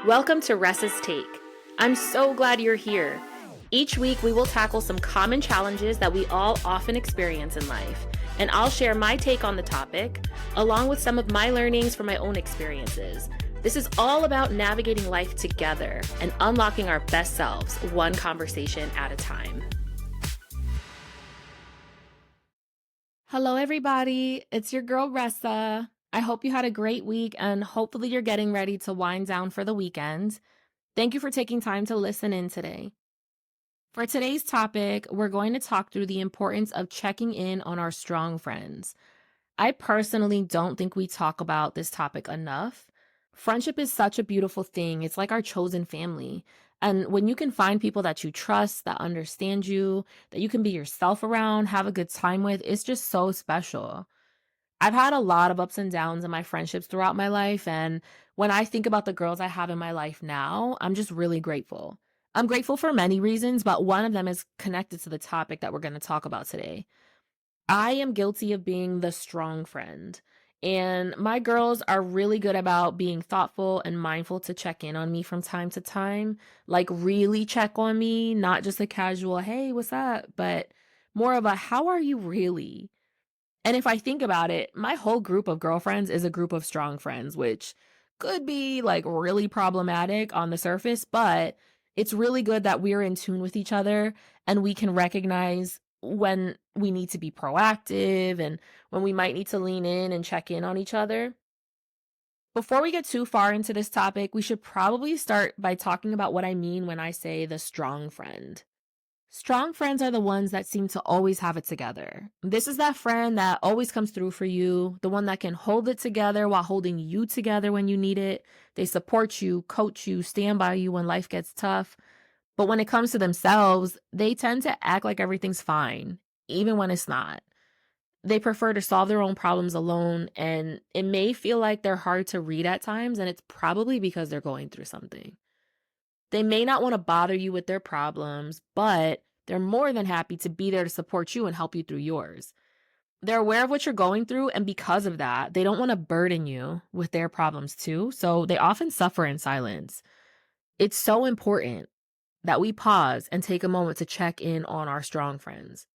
Welcome to Ressa's Take. I'm so glad you're here. Each week, we will tackle some common challenges that we all often experience in life, and I'll share my take on the topic, along with some of my learnings from my own experiences. This is all about navigating life together and unlocking our best selves, one conversation at a time. Hello, everybody. It's your girl, Ressa. I hope you had a great week, and hopefully you're getting ready to wind down for the weekend. Thank you for taking time to listen in today. For today's topic, we're going to talk through the importance of checking in on our strong friends. I personally don't think we talk about this topic enough. Friendship is such a beautiful thing. It's like our chosen family. And when you can find people that you trust, that understand you, that you can be yourself around, have a good time with, it's just so special. I've had a lot of ups and downs in my friendships throughout my life, and when I think about the girls I have in my life now, I'm just really grateful. I'm grateful for many reasons, but one of them is connected to the topic that we're going to talk about today. I am guilty of being the strong friend, and my girls are really good about being thoughtful and mindful to check in on me from time to time, like really check on me, not just a casual, hey, what's up, but more of a, how are you really? And if I think about it, my whole group of girlfriends is a group of strong friends, which could be like really problematic on the surface, but it's really good that we're in tune with each other and we can recognize when we need to be proactive and when we might need to lean in and check in on each other. Before we get too far into this topic, we should probably start by talking about what I mean when I say the strong friend. Strong friends are the ones that seem to always have it together. This is that friend that always comes through for you, the one that can hold it together while holding you together when you need it. They support you, coach you, stand by you when life gets tough. But when it comes to themselves, they tend to act like everything's fine, even when it's not. They prefer to solve their own problems alone, and it may feel like they're hard to read at times, and it's probably because they're going through something. They may not want to bother you with their problems, but they're more than happy to be there to support you and help you through yours. They're aware of what you're going through, and because of that, they don't want to burden you with their problems too, so they often suffer in silence. It's so important that we pause and take a moment to check in on our strong friends.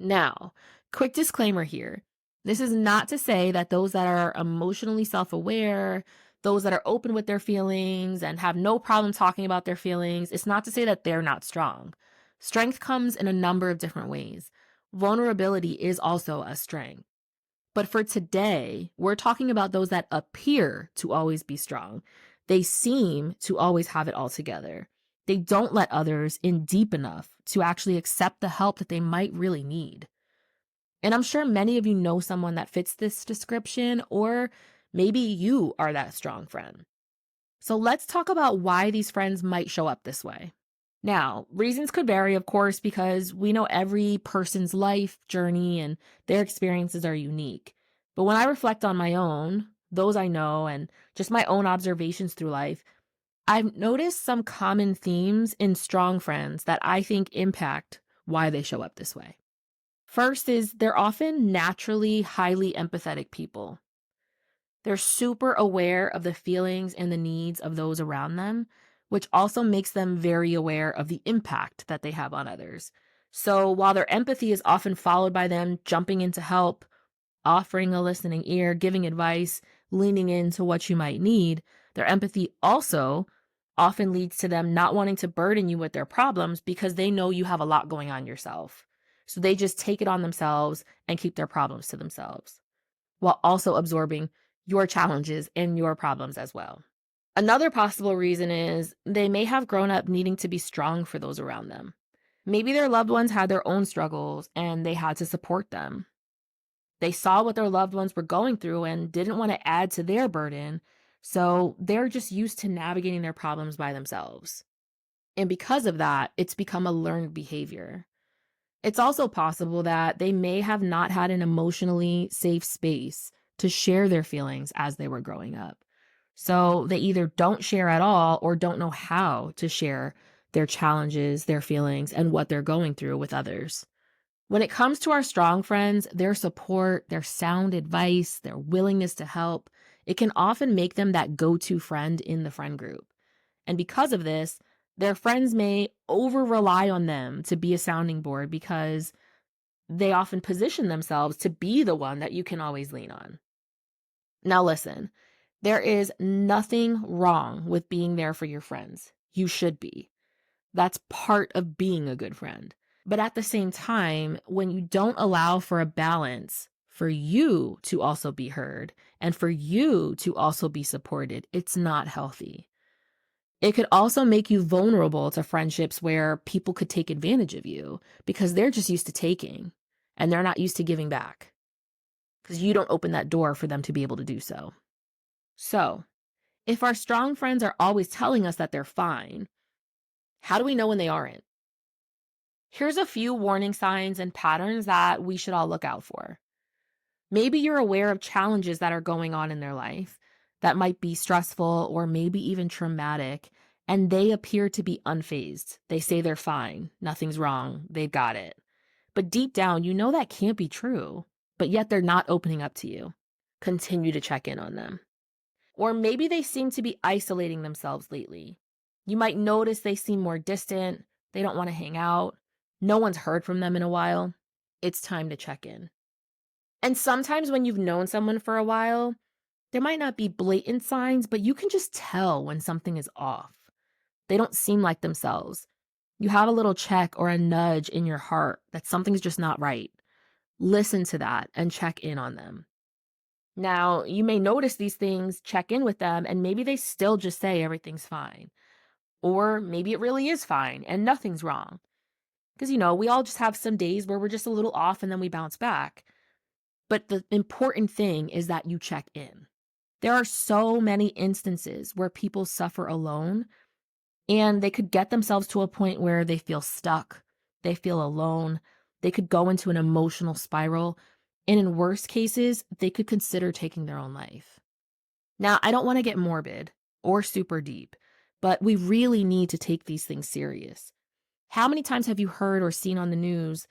Now, quick disclaimer here. This is not to say that those that are emotionally self-aware, those that are open with their feelings and have no problem talking about their feelings, it's not to say that they're not strong. Strength comes in a number of different ways. Vulnerability is also a strength. But for today, we're talking about those that appear to always be strong. They seem to always have it all together. They don't let others in deep enough to actually accept the help that they might really need. And I'm sure many of you know someone that fits this description, or maybe you are that strong friend. So let's talk about why these friends might show up this way. Now, reasons could vary, of course, because we know every person's life journey and their experiences are unique. But when I reflect on my own, those I know, and just my own observations through life, I've noticed some common themes in strong friends that I think impact why they show up this way. First is they're often naturally highly empathetic people. They're super aware of the feelings and the needs of those around them, which also makes them very aware of the impact that they have on others. So while their empathy is often followed by them jumping in to help, offering a listening ear, giving advice, leaning into what you might need, their empathy also often leads to them not wanting to burden you with their problems because they know you have a lot going on yourself. So they just take it on themselves and keep their problems to themselves, while also absorbing your challenges and your problems as well. Another possible reason is they may have grown up needing to be strong for those around them. Maybe their loved ones had their own struggles and they had to support them. They saw what their loved ones were going through and didn't want to add to their burden, so they're just used to navigating their problems by themselves. And because of that, it's become a learned behavior. It's also possible that they may have not had an emotionally safe space to share their feelings as they were growing up. So they either don't share at all or don't know how to share their challenges, their feelings, and what they're going through with others. When it comes to our strong friends, their support, their sound advice, their willingness to help, It can often make them that go-to friend in the friend group. And because of this, their friends may over rely on them to be a sounding board because they often position themselves to be the one that you can always lean on. Now, listen, there is nothing wrong with being there for your friends. You should be. That's part of being a good friend. But at the same time, when you don't allow for a balance for you to also be heard and for you to also be supported, it's not healthy. It could also make you vulnerable to friendships where people could take advantage of you because they're just used to taking and they're not used to giving back because you don't open that door for them to be able to do so. So, if our strong friends are always telling us that they're fine, how do we know when they aren't? Here's a few warning signs and patterns that we should all look out for. Maybe you're aware of challenges that are going on in their life that might be stressful or maybe even traumatic, and they appear to be unfazed. They say they're fine, nothing's wrong, they've got it. But deep down, you know that can't be true, but yet they're not opening up to you. Continue to check in on them. Or maybe they seem to be isolating themselves lately. You might notice they seem more distant, they don't want to hang out, no one's heard from them in a while. It's time to check in. And sometimes when you've known someone for a while, there might not be blatant signs, but you can just tell when something is off. They don't seem like themselves. You have a little check or a nudge in your heart that something's just not right. Listen to that and check in on them. Now, you may notice these things, check in with them, and maybe they still just say everything's fine. Or maybe it really is fine and nothing's wrong. Because, we all just have some days where we're just a little off and then we bounce back. But the important thing is that you check in. There are so many instances where people suffer alone and they could get themselves to a point where they feel stuck, they feel alone, they could go into an emotional spiral, and in worst cases, they could consider taking their own life. Now, I don't want to get morbid or super deep, but we really need to take these things serious. How many times have you heard or seen on the news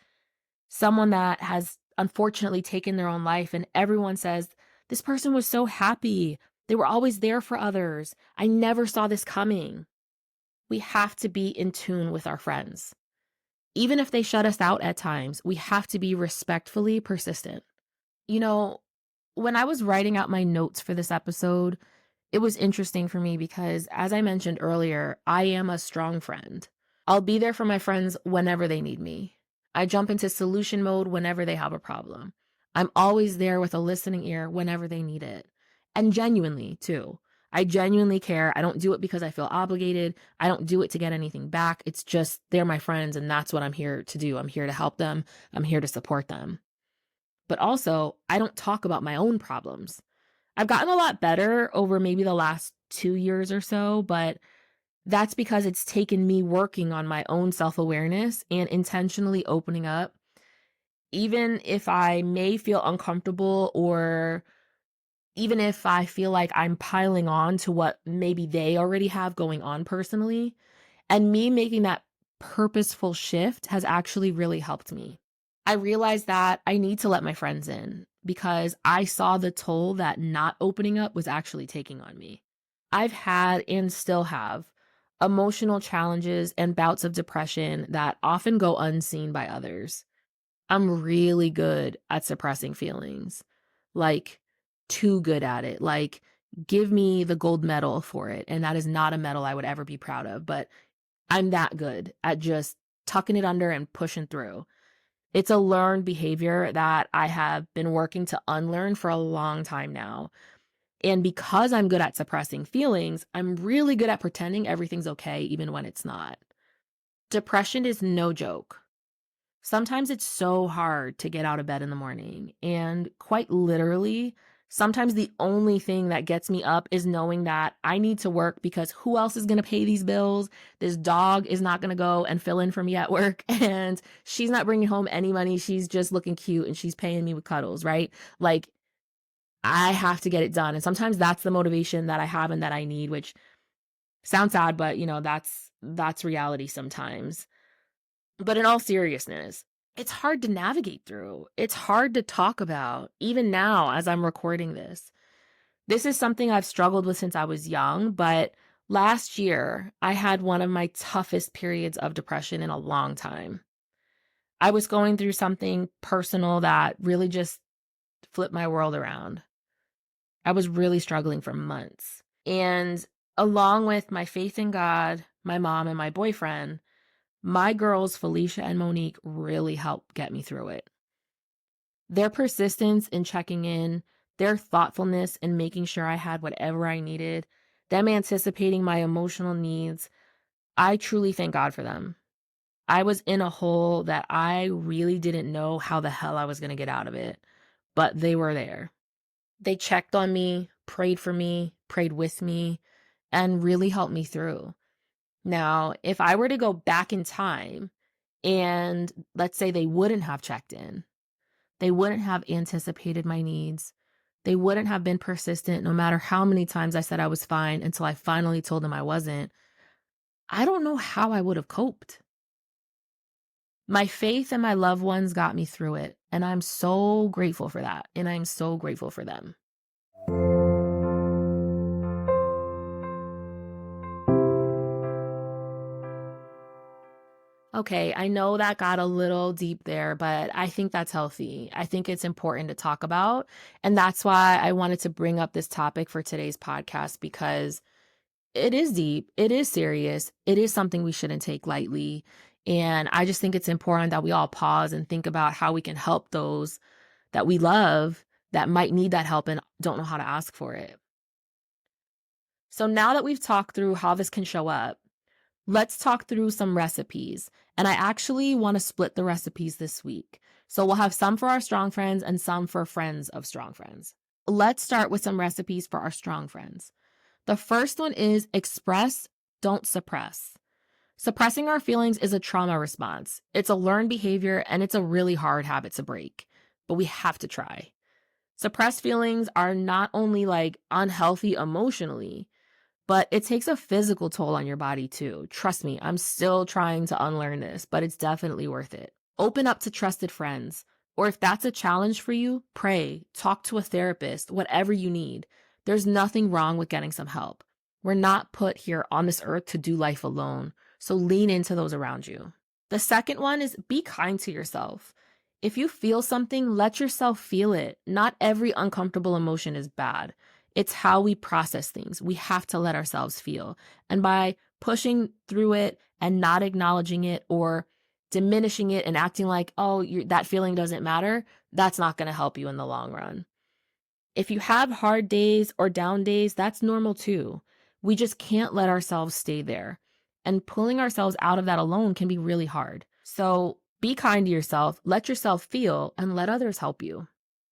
someone that has unfortunately taken their own life and everyone says, this person was so happy. They were always there for others. I never saw this coming. We have to be in tune with our friends. Even if they shut us out at times, we have to be respectfully persistent. When I was writing out my notes for this episode, it was interesting for me because, as I mentioned earlier, I am a strong friend. I'll be there for my friends whenever they need me. I jump into solution mode whenever they have a problem. I'm always there with a listening ear whenever they need it. And genuinely, too. I genuinely care. I don't do it because I feel obligated. I don't do it to get anything back. It's just they're my friends and that's what I'm here to do. I'm here to help them. I'm here to support them. But also, I don't talk about my own problems. I've gotten a lot better over maybe the last 2 years or so, but that's because it's taken me working on my own self-awareness and intentionally opening up. Even if I may feel uncomfortable or even if I feel like I'm piling on to what maybe they already have going on personally, and me making that purposeful shift has actually really helped me. I realized that I need to let my friends in because I saw the toll that not opening up was actually taking on me. I've had and still have emotional challenges and bouts of depression that often go unseen by others. I'm really good at suppressing feelings, like too good at it. Like, give me the gold medal for it. And that is not a medal I would ever be proud of, but I'm that good at just tucking it under and pushing through. It's a learned behavior that I have been working to unlearn for a long time now. And because I'm good at suppressing feelings, I'm really good at pretending everything's okay, even when it's not. Depression is no joke. Sometimes it's so hard to get out of bed in the morning. And quite literally, sometimes the only thing that gets me up is knowing that I need to work because who else is going to pay these bills? This dog is not going to go and fill in for me at work. And she's not bringing home any money. She's just looking cute and she's paying me with cuddles, right? Like, I have to get it done. And sometimes that's the motivation that I have and that I need, which sounds sad, but that's reality sometimes. But in all seriousness, it's hard to navigate through. It's hard to talk about, even now as I'm recording this. This is something I've struggled with since I was young, but last year I had one of my toughest periods of depression in a long time. I was going through something personal that really just flipped my world around. I was really struggling for months. And along with my faith in God, my mom, and my boyfriend, my girls, Felicia and Monique, really helped get me through it. Their persistence in checking in, their thoughtfulness in making sure I had whatever I needed, them anticipating my emotional needs, I truly thank God for them. I was in a hole that I really didn't know how the hell I was going to get out of it, but they were there. They checked on me, prayed for me, prayed with me, and really helped me through. Now, if I were to go back in time and let's say they wouldn't have checked in, they wouldn't have anticipated my needs, they wouldn't have been persistent no matter how many times I said I was fine until I finally told them I wasn't, I don't know how I would have coped. My faith and my loved ones got me through it, and I'm so grateful for that, and I'm so grateful for them. Okay, I know that got a little deep there, but I think that's healthy. I think it's important to talk about, and that's why I wanted to bring up this topic for today's podcast because it is deep, it is serious, it is something we shouldn't take lightly, and I just think it's important that we all pause and think about how we can help those that we love that might need that help and don't know how to ask for it. So now that we've talked through how this can show up, let's talk through some recipes. And I actually want to split the recipes this week. So we'll have some for our strong friends and some for friends of strong friends. Let's start with some recipes for our strong friends. The first one is express, don't suppress. Suppressing our feelings is a trauma response. It's a learned behavior and it's a really hard habit to break, but we have to try. Suppressed feelings are not only like unhealthy emotionally, but it takes a physical toll on your body too. Trust me, I'm still trying to unlearn this, but it's definitely worth it. Open up to trusted friends. Or if that's a challenge for you, pray, talk to a therapist, whatever you need. There's nothing wrong with getting some help. We're not put here on this earth to do life alone, so lean into those around you. The second one is be kind to yourself. If you feel something, let yourself feel it. Not every uncomfortable emotion is bad. It's how we process things. We have to let ourselves feel. And by pushing through it and not acknowledging it or diminishing it and acting like, oh, that feeling doesn't matter, that's not going to help you in the long run. If you have hard days or down days, that's normal too. We just can't let ourselves stay there. And pulling ourselves out of that alone can be really hard. So be kind to yourself, let yourself feel, and let others help you.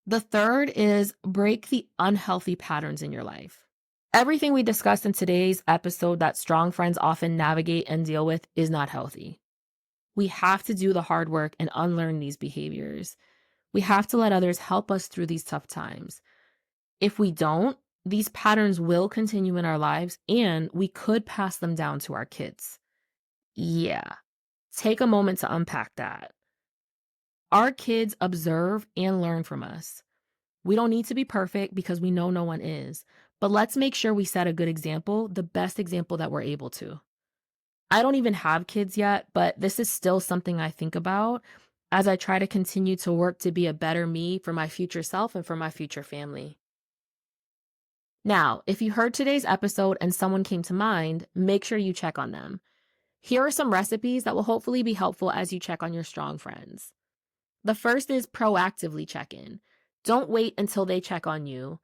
The third is break the unhealthy patterns in your life. Everything we discussed in today's episode that strong friends often navigate and deal with is not healthy. We have to do the hard work and unlearn these behaviors. We have to let others help us through these tough times. If we don't, these patterns will continue in our lives and we could pass them down to our kids. Yeah, take a moment to unpack that. Our kids observe and learn from us. We don't need to be perfect because we know no one is, but let's make sure we set a good example, the best example that we're able to. I don't even have kids yet, but this is still something I think about as I try to continue to work to be a better me for my future self and for my future family. Now, if you heard today's episode and someone came to mind, make sure you check on them. Here are some recipes that will hopefully be helpful as you check on your strong friends. The first is proactively check in. Don't wait until they check on you.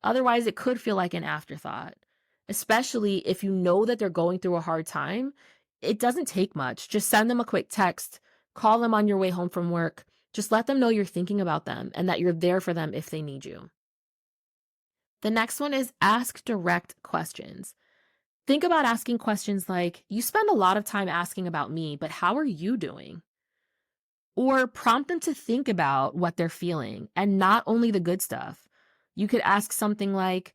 Otherwise, it could feel like an afterthought, especially if you know that they're going through a hard time. It doesn't take much. Just send them a quick text, call them on your way home from work. Just let them know you're thinking about them and that you're there for them if they need you. The next one is ask direct questions. Think about asking questions like, you spend a lot of time asking about me, but how are you doing? Or prompt them to think about what they're feeling and not only the good stuff. You could ask something like,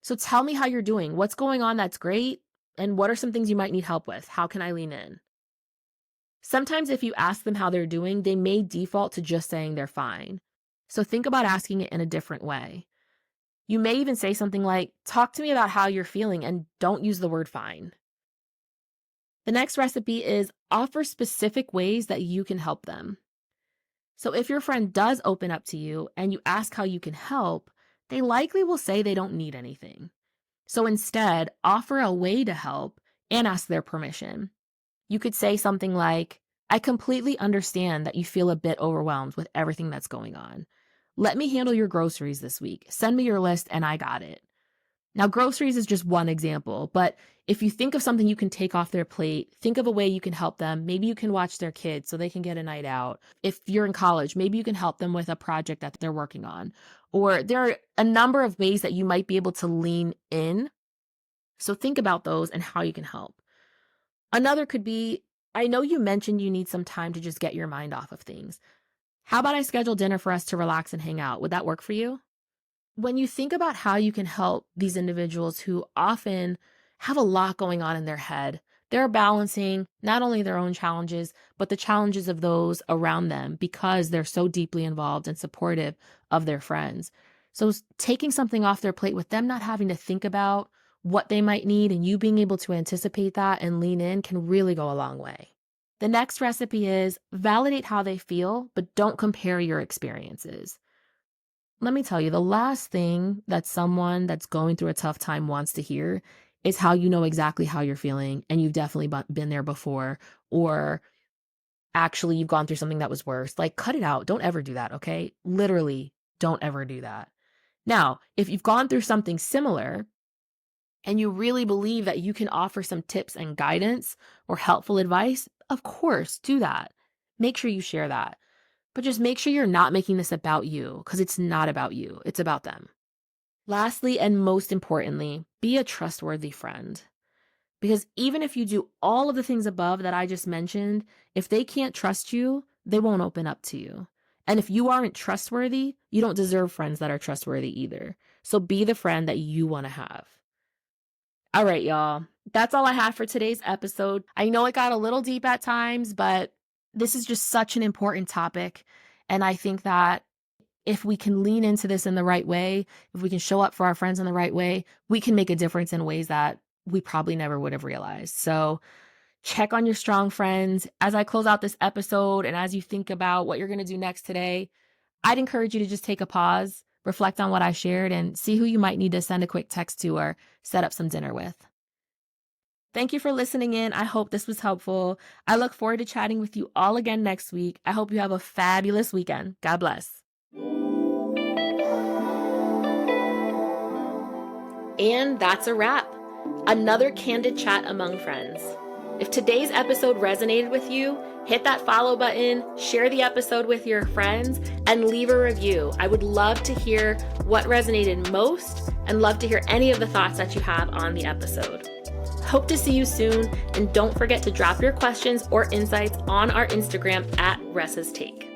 so tell me how you're doing. What's going on that's great? And what are some things you might need help with? How can I lean in? Sometimes if you ask them how they're doing, they may default to just saying they're fine. So think about asking it in a different way. You may even say something like, talk to me about how you're feeling, and don't use the word fine. The next recipe is offer specific ways that you can help them. So if your friend does open up to you and you ask how you can help, they likely will say they don't need anything. So instead, offer a way to help and ask their permission. You could say something like, I completely understand that you feel a bit overwhelmed with everything that's going on. Let me handle your groceries this week. Send me your list and I got it. Now, groceries is just one example, but if you think of something you can take off their plate, think of a way you can help them. Maybe you can watch their kids so they can get a night out. If you're in college, maybe you can help them with a project that they're working on. Or there are a number of ways that you might be able to lean in. So think about those and how you can help. Another could be, I know you mentioned you need some time to just get your mind off of things. How about I schedule dinner for us to relax and hang out? Would that work for you? When you think about how you can help these individuals who often have a lot going on in their head, they're balancing not only their own challenges, but the challenges of those around them because they're so deeply involved and supportive of their friends. So taking something off their plate with them not having to think about what they might need and you being able to anticipate that and lean in can really go a long way. The next recipe is validate how they feel, but don't compare your experiences. Let me tell you, the last thing that someone that's going through a tough time wants to hear is how you know exactly how you're feeling and you've definitely been there before, or actually you've gone through something that was worse. Like, cut it out. Don't ever do that, okay? Literally, don't ever do that. Now, if you've gone through something similar and you really believe that you can offer some tips and guidance or helpful advice, of course, do that. Make sure you share that. But just make sure you're not making this about you because it's not about you. It's about them. Lastly, and most importantly, be a trustworthy friend. Because even if you do all of the things above that I just mentioned, if they can't trust you, they won't open up to you. And if you aren't trustworthy, you don't deserve friends that are trustworthy either. So be the friend that you want to have. All right, y'all. That's all I have for today's episode. I know it got a little deep at times, but this is just such an important topic. And I think that if we can lean into this in the right way, if we can show up for our friends in the right way, we can make a difference in ways that we probably never would have realized. So check on your strong friends. As I close out this episode and as you think about what you're going to do next today, I'd encourage you to just take a pause, reflect on what I shared, and see who you might need to send a quick text to or set up some dinner with. Thank you for listening in. I hope this was helpful. I look forward to chatting with you all again next week. I hope you have a fabulous weekend. God bless. And that's a wrap. Another candid chat among friends. If today's episode resonated with you, hit that follow button, share the episode with your friends, and leave a review. I would love to hear what resonated most and love to hear any of the thoughts that you have on the episode. Hope to see you soon, and don't forget to drop your questions or insights on our Instagram at Ressa's Take.